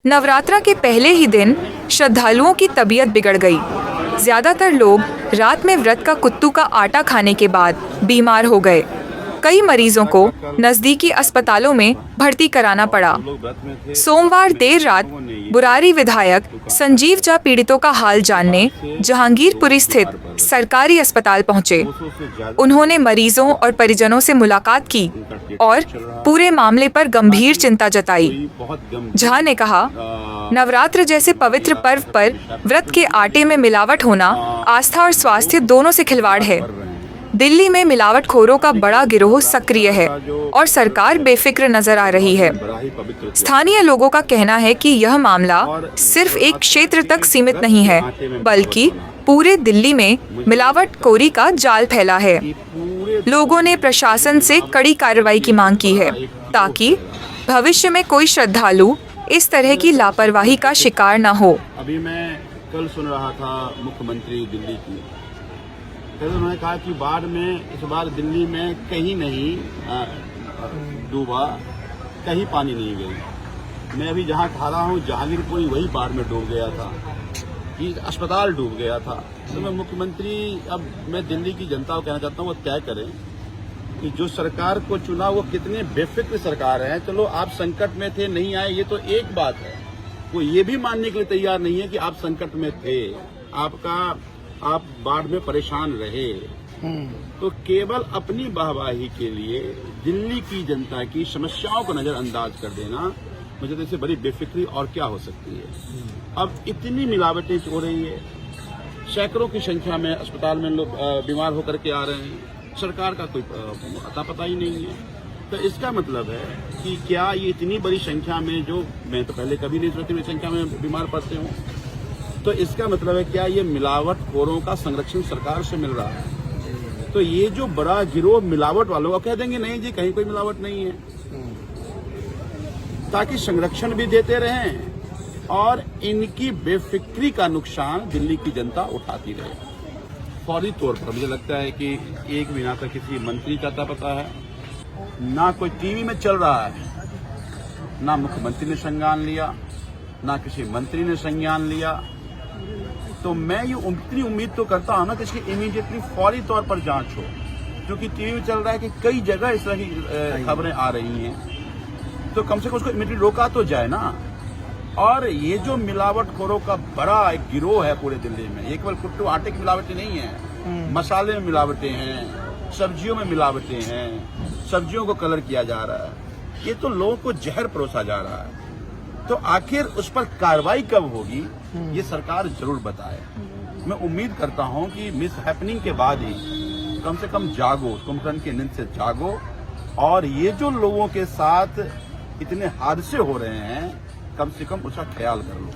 नवरात्रा के पहले ही दिन श्रद्धालुओं की तबीयत बिगड़ गई। ज्यादातर लोग रात में व्रत का कुत्तू का आटा खाने के बाद बीमार हो गए। कई मरीजों को नजदीकी अस्पतालों में भर्ती कराना पड़ा। सोमवार देर रात बुरारी विधायक संजीव झा पीड़ितों का हाल जानने जहांगीरपुरी स्थित सरकारी अस्पताल पहुंचे। उन्होंने मरीजों और परिजनों से मुलाकात की और पूरे मामले पर गंभीर चिंता जताई। झा ने कहा, नवरात्र जैसे पवित्र पर्व पर व्रत के आटे में मिलावट होना आस्था और स्वास्थ्य दोनों से खिलवाड़ है। दिल्ली में मिलावटखोरों का बड़ा गिरोह सक्रिय है और सरकार बेफिक्र नजर आ रही है। स्थानीय लोगों का कहना है कि यह मामला सिर्फ एक क्षेत्र तक सीमित नहीं है, बल्कि पूरे दिल्ली में मिलावटखोरी का जाल फैला है। लोगों ने प्रशासन से कड़ी कार्रवाई की मांग की है ताकि भविष्य में कोई श्रद्धालु इस तरह की लापरवाही का शिकार न हो। अभी मैं कल सुन रहा था मुख्यमंत्री दिल्ली की, फिर उन्होंने कहा कि बाढ़ में इस बार दिल्ली में कहीं नहीं डूबा, कहीं पानी नहीं गई। मैं अभी जहाँ खड़ा हूँ जहांगीरपुरी वही बाढ़ में डूब गया था, ये अस्पताल डूब गया था। तो मैं मुख्यमंत्री, अब मैं दिल्ली की जनता को कहना चाहता हूँ वो तय करें कि जो सरकार को चुना वो कितने बेफिक्र सरकार है। चलो आप संकट में थे, नहीं आए, ये तो एक बात है। वो ये भी मानने के लिए तैयार नहीं है कि आप संकट में थे, आप बाढ़ में परेशान रहे। तो केवल अपनी वाहवाही के लिए दिल्ली की जनता की समस्याओं को नजरअंदाज कर देना, मुझे तो इससे बड़ी बेफिक्री और क्या हो सकती है। अब इतनी मिलावटें हो रही है, सैकड़ों की संख्या में अस्पताल में लोग बीमार होकर के आ रहे हैं, सरकार का कोई अता पता ही नहीं है। तो इसका मतलब है कि क्या ये इतनी बड़ी संख्या में, जो मैं तो पहले कभी नहीं सोची संख्या में बीमार पड़ते हूँ, तो इसका मतलब है क्या ये मिलावटखोरों का संरक्षण सरकार से मिल रहा है। तो ये जो बड़ा गिरोह मिलावट वालों का कह देंगे नहीं जी कहीं कोई मिलावट नहीं है, ताकि संरक्षण भी देते रहें और इनकी बेफिक्री का नुकसान दिल्ली की जनता उठाती रहे। फौरी तौर पर मुझे लगता है कि एक भी ना तो किसी मंत्री का अता पता है, ना कोई टीवी में चल रहा है, ना मुख्यमंत्री ने संज्ञान लिया, ना किसी मंत्री ने संज्ञान लिया। तो मैं ये इतनी उम्मीद तो करता हूं ना कि इसकी इमीडिएटली फौरी तौर पर जांच हो, क्योंकि टीवी में चल रहा है कि कई जगह इस तरह की खबरें आ रही हैं, तो कम से कम उसको इमीडिएटली रोका तो जाए ना। और ये जो मिलावटखोरों का बड़ा एक गिरोह है पूरे दिल्ली में, ये केवल कुट्टू आटे की मिलावटें नहीं है, मसाले में मिलावटें हैं, सब्जियों में मिलावटें हैं, सब्जियों को कलर किया जा रहा है, ये तो लोगों को जहर परोसा जा रहा है। तो आखिर उस पर कार्रवाई कब होगी ये सरकार जरूर बताए। मैं उम्मीद करता हूं कि मिस हैपनिंग के बाद ही कम से कम जागो, कुंभकर्ण की नींद से जागो और ये जो लोगों के साथ इतने हादसे हो रहे हैं, कम से कम उसका ख्याल कर लो।